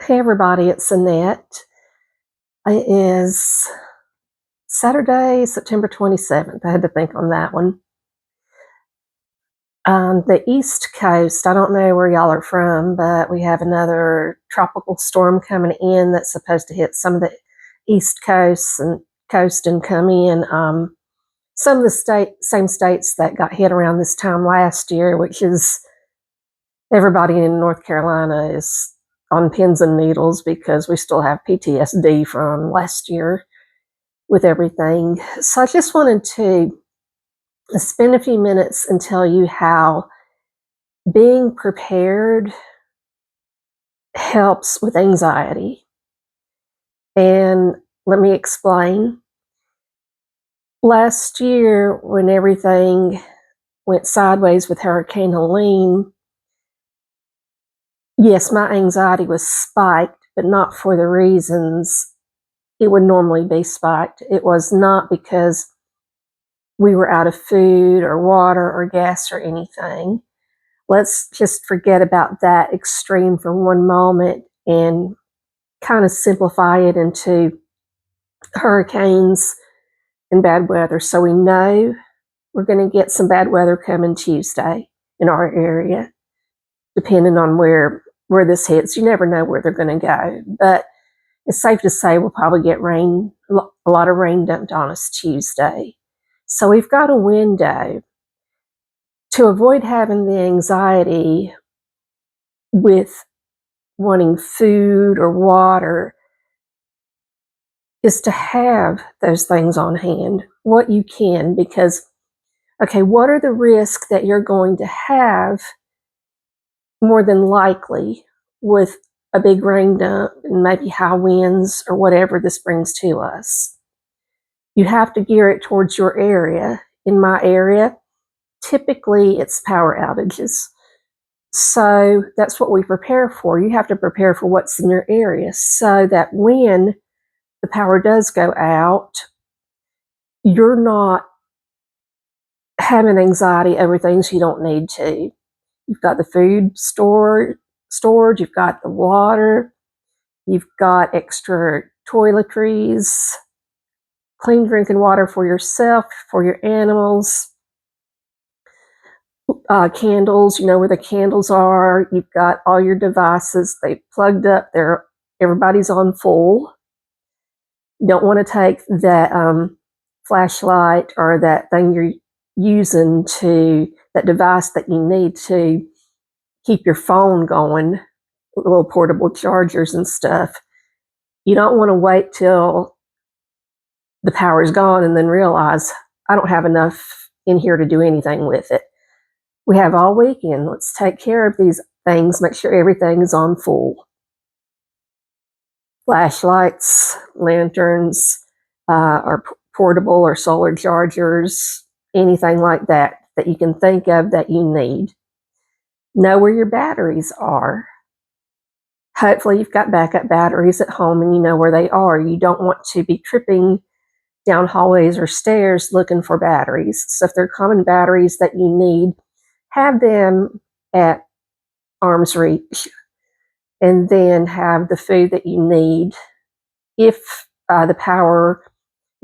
Hey everybody, it's Annette. It is Saturday, September 27th. I had to think on that one. On the East Coast, I don't know where y'all are from, but we have another tropical storm coming in that's supposed to hit some of the East Coast and come in. Some of the same states that got hit around this time last year, which is everybody in North Carolina is on pins and needles because we still have PTSD from last year with everything. So I just wanted to spend a few minutes and tell you how being prepared helps with anxiety. And let me explain. Last year, when everything went sideways with Hurricane Helene, yes, my anxiety was spiked, but not for the reasons it would normally be spiked. It was not because we were out of food or water or gas or anything. Let's just forget about that extreme for one moment and kind of simplify it into hurricanes and bad weather. So we know we're going to get some bad weather coming Tuesday in our area, depending on where this hits. You never know where they're going to go, but it's safe to say we'll probably get rain, a lot of rain dumped on us Tuesday. So we've got a window to avoid having the anxiety with wanting food or water is to have those things on hand, what you can, because, okay, what are the risks that you're going to have more than likely with a big rain dump and maybe high winds or whatever this brings to us? You have to gear it towards your area. In my area, typically it's power outages. So that's what we prepare for. You have to prepare for what's in your area so that when the power does go out, you're not having anxiety over things you don't need to. You've got the food stored, you've got the water, you've got extra toiletries, clean drinking water for yourself, for your animals, candles, you know where the candles are, you've got all your devices, they plugged up, everybody's on full. You don't want to take that flashlight or that thing you're using that device that you need to keep your phone going, little portable chargers and stuff. You don't want to wait till the power's gone and then realize I don't have enough in here to do anything with it. We have all weekend. Let's take care of these things, make sure everything is on full. Flashlights, lanterns, or portable or solar chargers, anything like that you can think of that you need. Know where your batteries are. Hopefully you've got backup batteries at home and you know where they are. You don't want to be tripping down hallways or stairs looking for batteries. So if they're common batteries that you need, have them at arm's reach. And then have the food that you need. If the power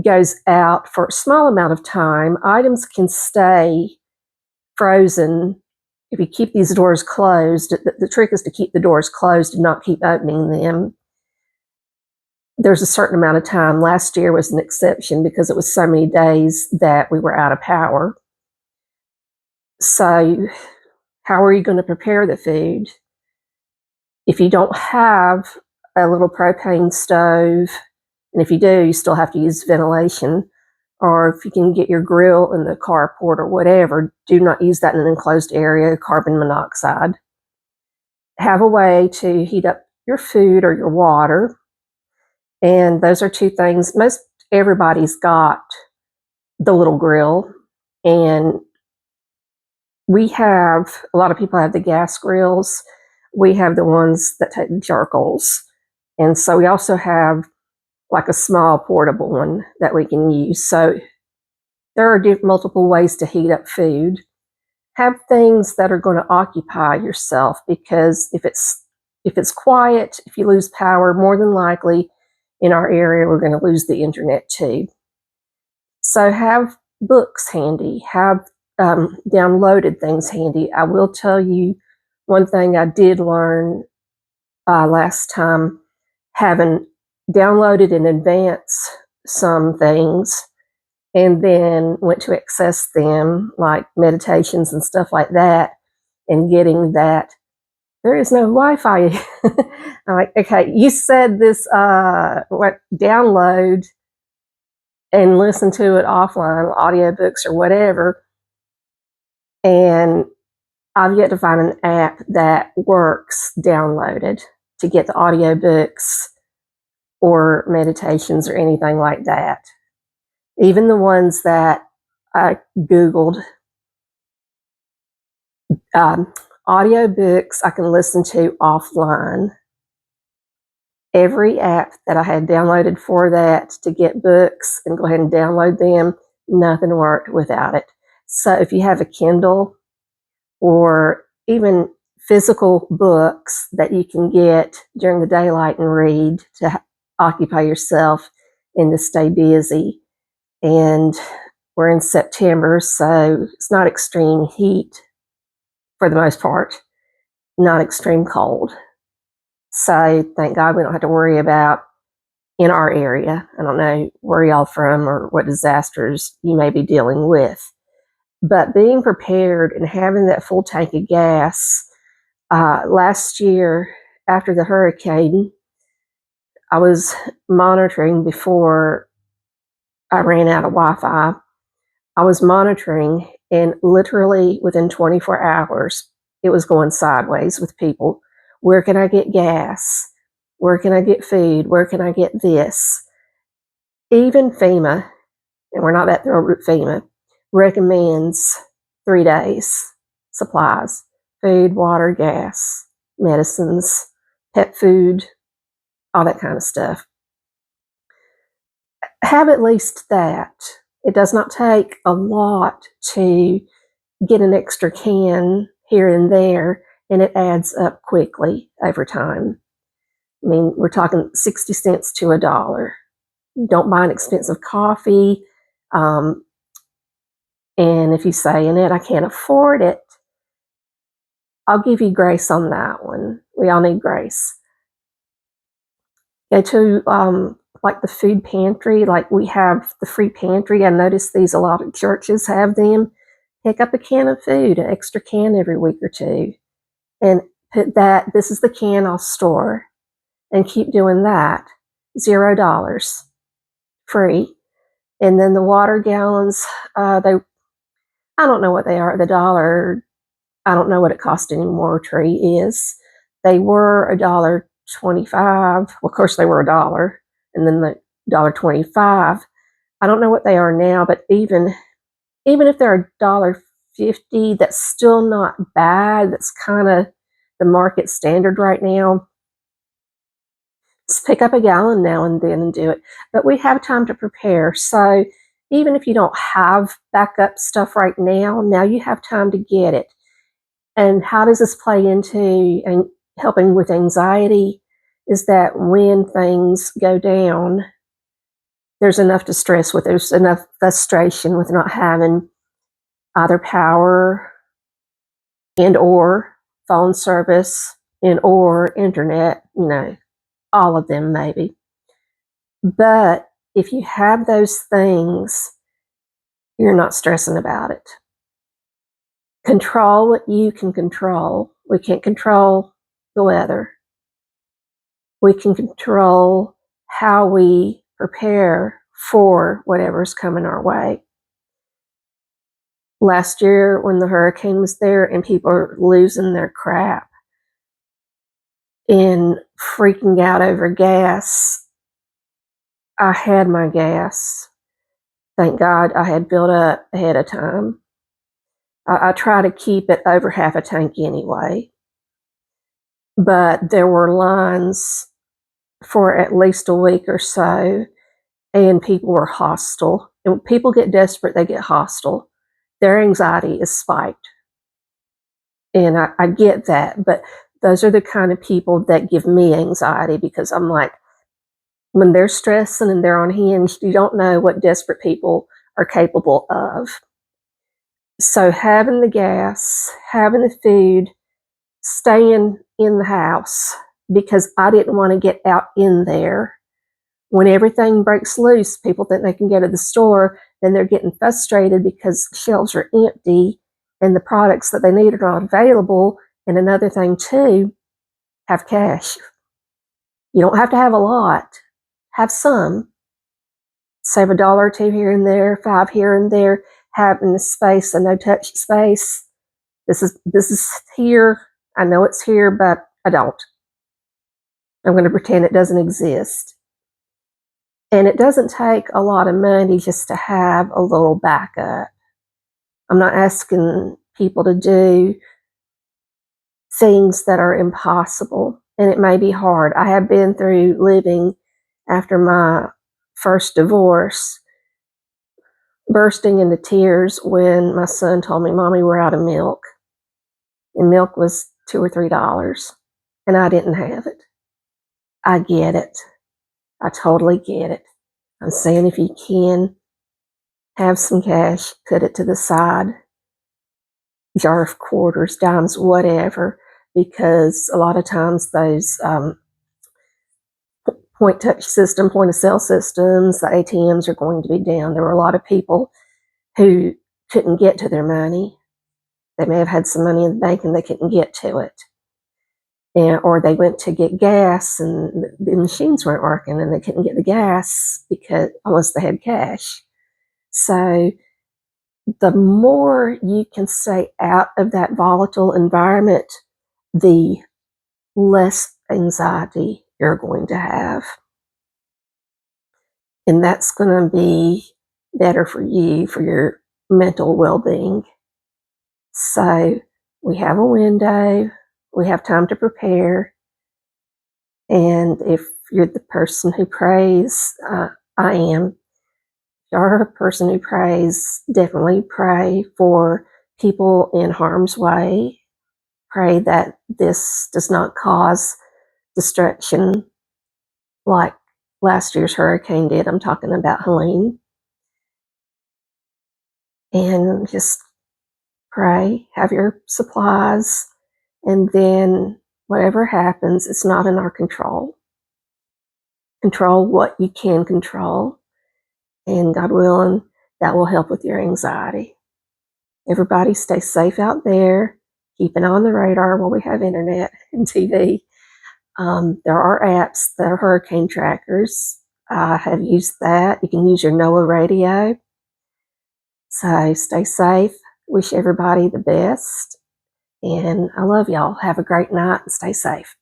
goes out for a small amount of time, items can stay frozen if you keep these doors closed. The trick is to keep the doors closed and not keep opening them. There's a certain amount of time. Last year was an exception because it was so many days that we were out of power. So how are you going to prepare the food? If you don't have a little propane stove, and if you do, you still have to use ventilation, or if you can get your grill in the carport or whatever, do not use that in an enclosed area, carbon monoxide. Have a way to heat up your food or your water, and those are two things. Most everybody's got the little grill, and a lot of people have the gas grills. We have the ones that take charcoals. And so we also have like a small portable one that we can use. So there are multiple ways to heat up food. Have things that are going to occupy yourself, because if it's if it's quiet, if you lose power, more than likely in our area, we're going to lose the internet too. So have books handy, have downloaded things handy. I will tell you one thing I did learn last time, having downloaded in advance some things and then went to access them, like meditations and stuff like that, and getting that there is no Wi-Fi. I'm like, okay, you said this, download and listen to it offline, audiobooks or whatever. And I've yet to find an app that works downloaded to get the audiobooks or meditations or anything like that. Even the ones that I Googled, audiobooks I can listen to offline. Every app that I had downloaded for that to get books and go ahead and download them, nothing worked without it. So if you have a Kindle or even physical books that you can get during the daylight and read to occupy yourself and to stay busy. And we're in September, so it's not extreme heat for the most part, not extreme cold. So thank God we don't have to worry about in our area. I don't know where y'all from or what disasters you may be dealing with. But being prepared and having that full tank of gas, last year after the hurricane, I was monitoring before I ran out of Wi-Fi. I was monitoring, and literally within 24 hours, it was going sideways with people. Where can I get gas? Where can I get food? Where can I get this? Even FEMA, and we're not that thrilled with FEMA, recommends 3 days supplies: food, water, gas, medicines, pet food, all that kind of stuff. Have at least that. It does not take a lot to get an extra can here and there, and it adds up quickly over time. I mean, we're talking 60 cents to $1. Don't buy an expensive coffee. And if you say, Annette, I can't afford it, I'll give you grace on that one. We all need grace. Go to like the food pantry, like we have the free pantry. I notice these, a lot of churches have them. Pick up a can of food, an extra can every week or two, and put that, this is the can I'll store, and keep doing that. $0, free. And then the water gallons, I don't know what they are, the dollar, I don't know what it cost anymore, Tree is. They were $1.25. Well, of course they were $1, and then the $1.25. I don't know what they are now, but even if they're $1.50, that's still not bad. That's kind of the market standard right now. Just pick up a gallon now and then and do it. But we have time to prepare. So even if you don't have backup stuff right now, now you have time to get it. And how does this play into and helping with anxiety? Is that when things go down, there's enough distress with, there's enough frustration with not having either power and or phone service and or internet, all of them maybe. But if you have those things, you're not stressing about it. Control what you can control. We can't control the weather. We can control how we prepare for whatever's coming our way. Last year when the hurricane was there and people are losing their crap and freaking out over gas, I had my gas. Thank God I had built up ahead of time. I try to keep it over half a tank anyway. But there were lines for at least a week or so, and people were hostile. And when people get desperate, they get hostile. Their anxiety is spiked. And I get that, but those are the kind of people that give me anxiety, because I'm like, when they're stressing and they're unhinged, you don't know what desperate people are capable of. So having the gas, having the food, staying in the house, because I didn't want to get out in there. When everything breaks loose, people think they can go to the store, then they're getting frustrated because shelves are empty and the products that they need are not available. And another thing too, have cash. You don't have to have a lot. Have some. Save $1 or $2 here and there, $5 here and there. Having the space, a no-touch space. This is here. I know it's here, but I don't. I'm going to pretend it doesn't exist. And it doesn't take a lot of money just to have a little backup. I'm not asking people to do things that are impossible, and it may be hard. I have been through living after my first divorce, bursting into tears when my son told me, "Mommy, we're out of milk." And milk was $2 or $3, and I didn't have it. I get it. I totally get it. I'm saying, if you can, have some cash, put it to the side, jar of quarters, dimes, whatever, because a lot of times those point of sale systems, the ATMs are going to be down. There were a lot of people who couldn't get to their money. They may have had some money in the bank and they couldn't get to it. Or they went to get gas and the machines weren't working and they couldn't get the gas because unless they had cash. So the more you can stay out of that volatile environment, the less anxiety you're going to have. And that's going to be better for you, for your mental well-being. So we have a window, we have time to prepare. And if you're the person who prays, I am. If you're a person who prays, definitely pray for people in harm's way. Pray that this does not cause destruction like last year's hurricane did. I'm talking about Helene. And just pray, have your supplies, and then whatever happens, it's not in our control. Control what you can control, and God willing, that will help with your anxiety. Everybody stay safe out there. Keep an eye on the radar while we have internet and TV. There are apps that are hurricane trackers. I have used that. You can use your NOAA radio. So stay safe. Wish everybody the best. And I love y'all. Have a great night and stay safe.